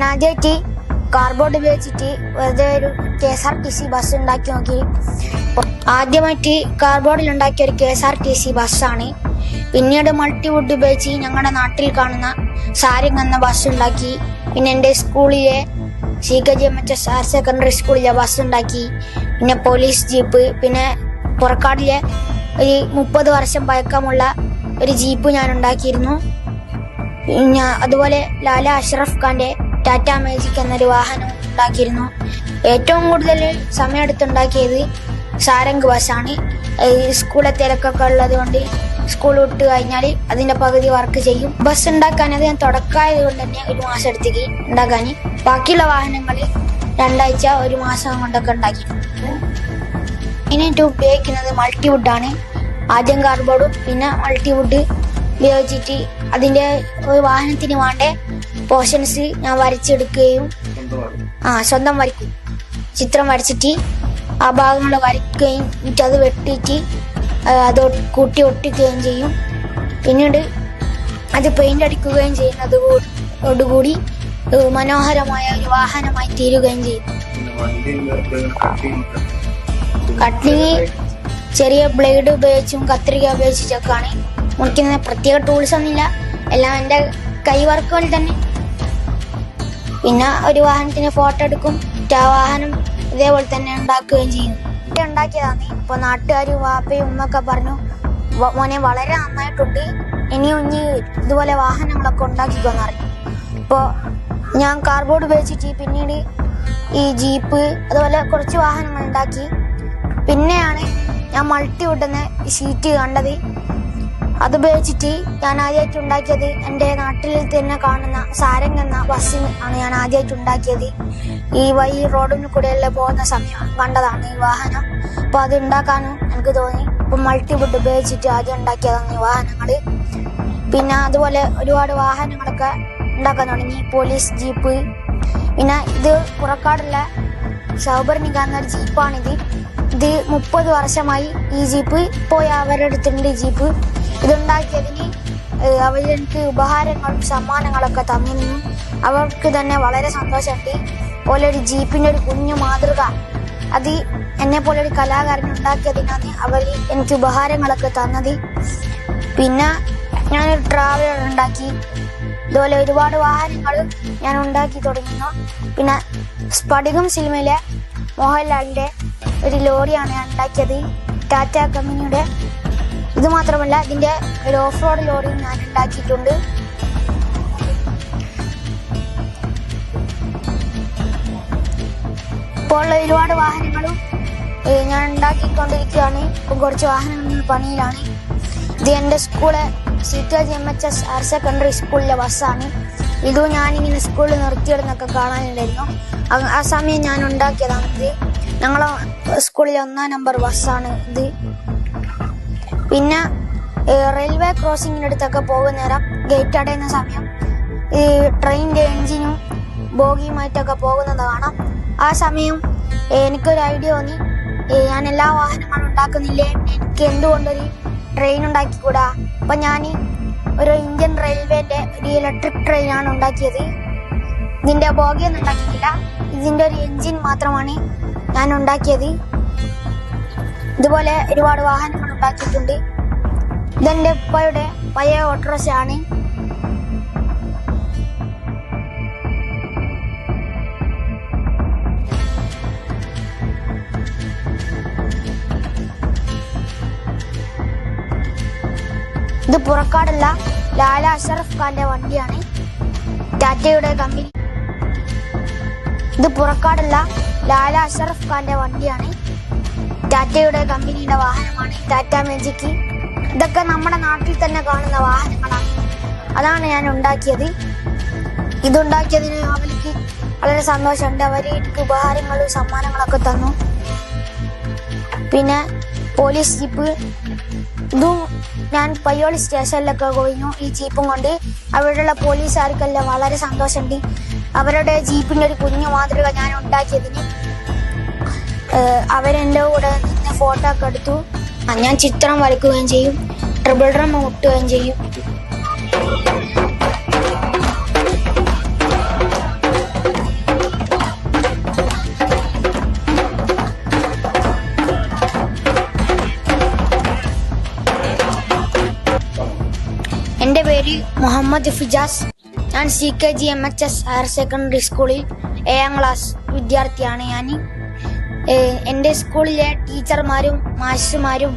ഞാൻ ആദ്യമായിട്ട് കാർഡ്ബോർഡ് ഉപയോഗിച്ചിട്ട് വെറുതെ ഒരു KSRTC ബസ് ഉണ്ടാക്കി നോക്കി. ആദ്യമായിട്ട് കാർഡ്ബോർഡിൽ ഉണ്ടാക്കിയ ഒരു KSRTC ബസ്സാണ്. പിന്നീട് മൾട്ടിവുഡ് ഉപയോഗിച്ച് ഞങ്ങളുടെ നാട്ടിൽ കാണുന്ന സാരംഗ് എന്ന ബസ് ഉണ്ടാക്കി. പിന്നെ എൻ്റെ സ്കൂളിലെ CKGMHS ഹയർ സെക്കൻഡറി സ്കൂളിലെ ബസ് ഉണ്ടാക്കി. പിന്നെ പോലീസ് ജീപ്പ്, പിന്നെ പുറക്കാടിലെ ഒരു 30 വർഷം പഴക്കമുള്ള ഒരു ജീപ്പ് ഞാൻ ഉണ്ടാക്കിയിരുന്നു. അതുപോലെ ലാല അഷ്റഫ് ഖാന്റെ ടാറ്റ മാജിക് എന്നൊരു വാഹനം ഉണ്ടാക്കിയിരുന്നു. ഏറ്റവും കൂടുതൽ സമയമെടുത്തുണ്ടാക്കിയത് സാരംഗ് ബസ്സാണ്. സ്കൂളിലെ തിരക്കൊക്കെ ഉള്ളത് കൊണ്ട് സ്കൂൾ വിട്ട് കഴിഞ്ഞാൽ അതിന്റെ പകുതി വർക്ക് ചെയ്യും. ബസ് ഉണ്ടാക്കാൻ അത് ഞാൻ തുടക്കമായത് കൊണ്ട് തന്നെ 1 മാസം എടുത്തേക്ക് ഉണ്ടാക്കാൻ. ബാക്കിയുള്ള വാഹനങ്ങൾ 2 ആഴ്ച 1 മാസം കൊണ്ടൊക്കെ ഉണ്ടാക്കി. ഇതിനായിട്ട് ഉപയോഗിക്കുന്നത് മൾട്ടിവുഡാണ്. ആദ്യം കാർഡ്ബോർഡും പിന്നെ മൾട്ടിവുഡ് ഉപയോഗിച്ചിട്ട് അതിന്റെ ഒരു വാഹനത്തിന് വേണ്ട പോർഷൻസ് ഞാൻ വരച്ചെടുക്കുകയും സ്വന്തം വരയ്ക്കും. ചിത്രം വരച്ചിട്ട് ആ ഭാഗങ്ങൾ വരയ്ക്കുകയും എന്നിട്ട് അത് വെട്ടിയിട്ട് അത് കൂട്ടി ഒട്ടിക്കുകയും ചെയ്യും. പിന്നീട് അത് പെയിന്റ് അടിക്കുകയും ചെയ്യുന്നതോടുകൂടി മനോഹരമായ ഒരു വാഹനമായി തീരുകയും ചെയ്യും. കട്ടിങ് ചെറിയ ബ്ലേഡ് ഉപയോഗിച്ചും കത്രിക ഉപയോഗിച്ചൊക്കെയാണ് മുറിക്കുന്ന. പ്രത്യേക ടൂൾസ് ഒന്നുമില്ല, എല്ലാം എൻ്റെ കൈ വർക്കുകൾ തന്നെ. പിന്നെ ഒരു വാഹനത്തിന് ഫോട്ടോ എടുക്കും, ആ വാഹനം ഇതേപോലെ തന്നെ ഉണ്ടാക്കുകയും ചെയ്യും. ഉണ്ടാക്കിയതാണ്. ഇപ്പൊ നാട്ടുകാരും വാപ്പയും ഉമ്മൊക്കെ പറഞ്ഞു, മോനെ വളരെ നന്നായിട്ടുണ്ട്, ഇനിയും ഇതുപോലെ വാഹനങ്ങളൊക്കെ ഉണ്ടാക്കിക്കോന്ന് പറഞ്ഞു. ഇപ്പോൾ ഞാൻ കാർഡ്ബോർഡ് ഉപയോഗിച്ചിട്ട് പിന്നീട് ഈ ജീപ്പ് അതുപോലെ കുറച്ച് വാഹനങ്ങൾ ഉണ്ടാക്കി. പിന്നെയാണ് ഞാൻ മൾട്ടിവുഡ് എന്ന ഷീറ്റ് കണ്ടത്. അതുപയോഗിച്ചിട്ട് ഞാൻ ആദ്യമായിട്ട് ഉണ്ടാക്കിയത് എൻ്റെ നാട്ടിൽ തന്നെ കാണുന്ന സാരംഗ് എന്ന ബസ് ആണ് ഞാൻ ആദ്യമായിട്ട് ഉണ്ടാക്കിയത്. ഈ വഴി റോഡിന് കൂടെയെല്ലാം പോകുന്ന സമയം കണ്ടതാണ് ഈ വാഹനം. അപ്പോൾ അത് ഉണ്ടാക്കാനും എനിക്ക് തോന്നി. ഇപ്പം മൾട്ടിവുഡ് ഉപയോഗിച്ചിട്ട് ആദ്യം ഉണ്ടാക്കിയതാണ് ഈ വാഹനങ്ങൾ. പിന്നെ അതുപോലെ ഒരുപാട് വാഹനങ്ങളൊക്കെ ഉണ്ടാക്കാൻ തുടങ്ങി. പോലീസ് ജീപ്പ്, പിന്നെ ഇത് പുറക്കാടുള്ള സൗബർണിക എന്നൊരു ജീപ്പാണിത്. ഇത് 30 വർഷമായി ഈ ജീപ്പ്. ഇപ്പോൾ അവരുടെ അടുത്തുണ്ട് ജീപ്പ്. ഇതുണ്ടാക്കിയതിന് അവരെനിക്ക് ഉപഹാരങ്ങളും സമ്മാനങ്ങളൊക്കെ തന്നിരുന്നു. അവർക്ക് തന്നെ വളരെ സന്തോഷമുണ്ട്. പോലെ ഒരു ജീപ്പിന്റെ ഒരു കുഞ്ഞു മാതൃക അത് എന്നെ പോലെ ഒരു കലാകാരൻ ഉണ്ടാക്കിയതിനാണ് അവർ എനിക്ക് ഉപഹാരങ്ങളൊക്കെ തന്നത്. പിന്നെ ഞാനൊരു ട്രാവലർ ഉണ്ടാക്കി. ഇതുപോലെ ഒരുപാട് വാഹനങ്ങൾ ഞാൻ ഉണ്ടാക്കി തുടങ്ങുന്നു. പിന്നെ സ്ഫടികം സിനിമയിലെ മോഹൻലാലിന്റെ ഒരു ലോറിയാണ് ഞാൻ ഉണ്ടാക്കിയത്, ടാറ്റ കമ്പനിയുടെ. ഇത് മാത്രമല്ല, ഇതിന്റെ ഒരു ഓഫ് റോഡ് ലോറിയും ഞാൻ ഉണ്ടാക്കിയിട്ടുണ്ട്. ഇപ്പോൾ ഒരുപാട് വാഹനങ്ങളും ഞാൻ ഉണ്ടാക്കിക്കൊണ്ടിരിക്കുകയാണ്. ഇപ്പം കുറച്ച് വാഹനങ്ങൾ പണിയിലാണ്. ഇത് എൻ്റെ സ്കൂള് CKGMHS ഹയർ സെക്കൻഡറി സ്കൂളിലെ ബസ്സാണ്. ഇതും ഞാനിങ്ങനെ സ്കൂളിൽ നിർത്തിയിടുന്നൊക്കെ കാണാനുണ്ടായിരുന്നു. ആ സമയം ഞാൻ ഉണ്ടാക്കിയതാണ് ഇത്. ഞങ്ങളെ സ്കൂളിലെ 1ാം നമ്പർ ബസ്സാണ് ഇത്. പിന്നെ റെയിൽവേ ക്രോസിങ്ങിനടുത്തൊക്കെ പോകുന്ന നേരം ഗേറ്റ് അടയുന്ന സമയം ഈ ട്രെയിനിന്റെ എൻജിനും ബോഗിയുമായിട്ടൊക്കെ പോകുന്നത് കാണാം. ആ സമയം എനിക്കൊരു ഐഡിയ തോന്നി, ഞാൻ എല്ലാ വാഹനങ്ങളും ഉണ്ടാക്കുന്നില്ലേ, എനിക്ക് എന്തുകൊണ്ടൊരു ട്രെയിൻ ഉണ്ടാക്കിക്കൂടാ. അപ്പം ഞാൻ ഒരു ഇന്ത്യൻ റെയിൽവേന്റെ ഒരു ഇലക്ട്രിക് ട്രെയിനാണ് ഉണ്ടാക്കിയത്. ഇതിന്റെ ബോഗിയൊന്നും ഉണ്ടാക്കിയിട്ടില്ല, ഇതിന്റെ ഒരു എൻജിൻ മാത്രമാണ് ഞാൻ ഉണ്ടാക്കിയത്. ഇതുപോലെ ഒരുപാട് വാഹനങ്ങൾ ഉണ്ടാക്കിയിട്ടുണ്ട്. ഇതെന്റെ ഉപ്പയുടെ പഴയ ഓട്ടോറിക്ഷയാണ്. ഇത് പുറക്കാടുള്ള ലാല അഷ്റഫ് ഖാന്റെ വണ്ടിയാണ്, ടാറ്റയുടെ കമ്പനി. ഇത് പുറക്കാടുള്ള ലാല അഷ്റഫ് ഖാന്റെ വണ്ടിയാണ്, ടാറ്റയുടെ കമ്പനിയുടെ വാഹനമാണ് ടാറ്റ മാജിക്. ഇതൊക്കെ നമ്മുടെ നാട്ടിൽ തന്നെ കാണുന്ന വാഹനങ്ങളാണ്. അതാണ് ഞാൻ ഉണ്ടാക്കിയത്. ഇതുണ്ടാക്കിയതിന് അവർക്ക് വളരെ സന്തോഷമുണ്ട്. അവർ എനിക്ക് ഉപഹാരങ്ങളും സമ്മാനങ്ങളൊക്കെ തന്നു. പിന്നെ പോലീസ് ജീപ്പ്, ഇതും ഞാൻ പയ്യോളി സ്റ്റേഷനിലൊക്കെ പോയിരുന്നു ഈ ജീപ്പും കൊണ്ട്. അവിടെയുള്ള പോലീസുകാർക്കെല്ലാം വളരെ സന്തോഷമുണ്ട്. അവരുടെ ജീപ്പിന്റെ ഒരു കുഞ്ഞു മാതൃക ഞാൻ ഉണ്ടാക്കിയതിന് അവരെൻ്റെ കൂടെ നിന്ന് ഫോട്ടോ ഒക്കെ എടുത്തു. ഞാൻ ചിത്രം വരയ്ക്കുകയും ചെയ്യും, ട്രിപ്പിൾ ഡ്രം മുട്ടുകയും ചെയ്യും. മുഹമ്മദ് ഫിജാസ്. ഞാൻ CKG MHS ഹയർ സെക്കൻഡറി സ്കൂളിൽ 7ാം ക്ലാസ് വിദ്യാർത്ഥിയാണ്. ഞാൻ എൻ്റെ സ്കൂളിലെ ടീച്ചർമാരും മാസ്റ്റർമാരും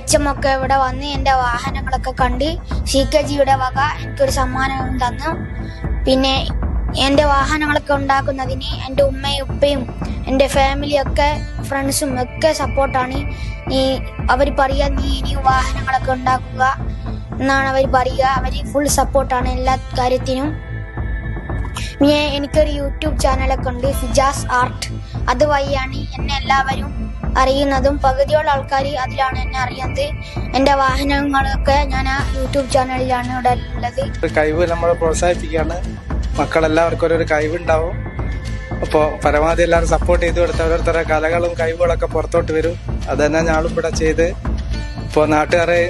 HM ഒക്കെ ഇവിടെ വന്ന് എൻ്റെ വാഹനങ്ങളൊക്കെ കണ്ട് CKGയുടെ വക എനിക്കൊരു സമ്മാനം തന്നു. പിന്നെ എൻ്റെ വാഹനങ്ങളൊക്കെ ഉണ്ടാക്കുന്നതിന് എൻ്റെ ഉമ്മയും ഉപ്പയും എൻ്റെ ഫാമിലിയൊക്കെ ഫ്രണ്ട്സും ഒക്കെ സപ്പോർട്ടാണ്. അവർ പറയുക നീ ഇനിയും വാഹനങ്ങളൊക്കെ ഉണ്ടാക്കുക എന്നാണ് അവർ പറയുക. അവർ ഫുൾ സപ്പോർട്ടാണ് എല്ലാ കാര്യത്തിനും. പിന്നെ എനിക്കൊരു യൂട്യൂബ് ചാനലൊക്കെ ഉണ്ട്, ഫിജാസ് ആർട്ട്. അതുവഴിയാണ് എന്നെ എല്ലാവരും അറിയുന്നതും. പകുതിയോളം ആൾക്കാർ അതിലാണ് എന്നെ അറിയുന്നത്. എൻ്റെ വാഹനങ്ങളൊക്കെ ഞാൻ ആ യൂട്യൂബ് ചാനലിലാണ് ഇവിടെ ഉള്ളത്. കഴിവ് നമ്മൾ പ്രോത്സാഹിപ്പിക്കുകയാണ്. മക്കളെല്ലാവർക്കും ഓരോരു കഴിവുണ്ടാവും. അപ്പോൾ പരമാവധി എല്ലാവരും സപ്പോർട്ട് ചെയ്ത് കൊടുത്ത് ഓരോരുത്തരുടെ കലകളും കഴിവുകളൊക്കെ പുറത്തോട്ട് വരും. അത് തന്നെ ഞാളും ഇവിടെ ചെയ്ത് ഇപ്പോൾ നാട്ടുകാരെ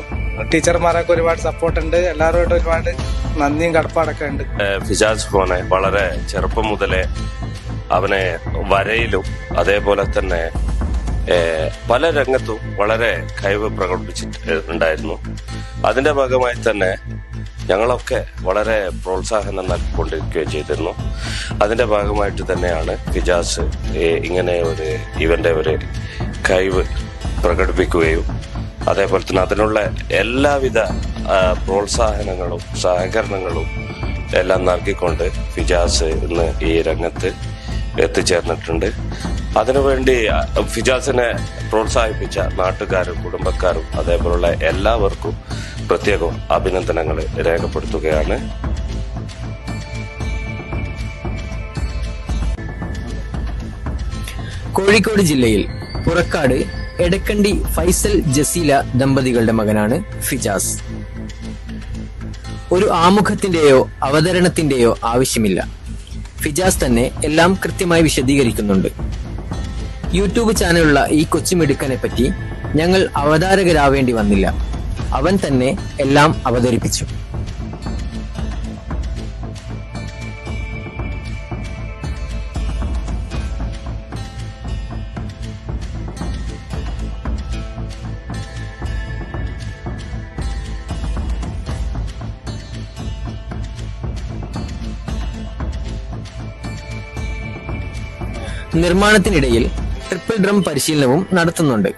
ടീച്ചർമാരൊക്കെ ഒരുപാട് സപ്പോർട്ടുണ്ട്. എല്ലാവരോടും ഒരുപാട് നന്ദിയും കടപ്പാടൊക്കെ ഉണ്ട്. ഫിജാസ് മോനെ വളരെ ചെറുപ്പം മുതലേ അവനെ വരയിലും അതേപോലെ തന്നെ പല രംഗത്തും വളരെ കഴിവ് പ്രകടിപ്പിച്ചിട്ടുണ്ടായിരുന്നു. അതിന്റെ ഭാഗമായി തന്നെ ഞങ്ങളൊക്കെ വളരെ പ്രോത്സാഹനം നൽകിക്കൊണ്ടിരിക്കുകയും ചെയ്തിരുന്നു. അതിന്റെ ഭാഗമായിട്ട് തന്നെയാണ് ഫിജാസ് ഇങ്ങനെ ഇവന്റെ ഒരു കഴിവ് പ്രകടിപ്പിക്കുകയും അതേപോലെ തന്നെ അതിനുള്ള എല്ലാവിധ പ്രോത്സാഹനങ്ങളും സഹകരണങ്ങളും എല്ലാം നൽകിക്കൊണ്ട് ഫിജാസ് ഇന്ന് ഈ രംഗത്ത് എത്തിച്ചേർന്നിട്ടുണ്ട്. അതിനുവേണ്ടി ഫിജാസിനെ പ്രോത്സാഹിപ്പിച്ച നാട്ടുകാരും കുടുംബക്കാരും അതേപോലുള്ള എല്ലാവർക്കും പ്രത്യേകം അഭിനന്ദനങ്ങൾ രേഖപ്പെടുത്തുകയാണ്. കോഴിക്കോട് ജില്ലയിൽ പുറക്കാട് എടക്കണ്ടി ഫൈസൽ ജസീല ദമ്പതികളുടെ മകനാണ് ഫിജാസ്. ഒരു ആമുഖത്തിന്റെയോ അവതരണത്തിന്റെയോ ആവശ്യമില്ല. ഫിജാസ് തന്നെ എല്ലാം കൃത്യമായി വിശദീകരിക്കുന്നുണ്ട്. യൂട്യൂബ് ചാനലുള്ള ഈ കൊച്ചുമിടുക്കനെ പറ്റി ഞങ്ങൾ അവതാരകരാവേണ്ടി വന്നില്ല. അവൻ തന്നെ എല്ലാം അവതരിപ്പിച്ചു. നിർമ്മാണത്തിനിടയിൽ ട്രിപ്പിൾ ഡ്രം പരിശീലനവും നടത്തുന്നുണ്ട്.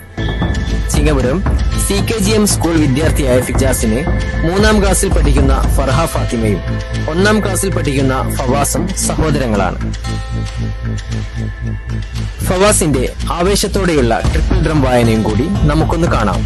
ചിങ്ങപുരം CKGM സ്കൂൾ വിദ്യാർത്ഥിയായ ഫിജാസിന് 3ാം ക്ലാസ്സിൽ പഠിക്കുന്ന ഫർഹ ഫാത്തിമയും 1ാം ക്ലാസ്സിൽ പഠിക്കുന്ന ഫവാസും സഹോദരങ്ങളാണ്. ഫവാസിന്റെ ആവേശത്തോടെയുള്ള ട്രിപ്പിൾ ഡ്രം വായനയും കൂടി നമുക്കൊന്ന് കാണാം.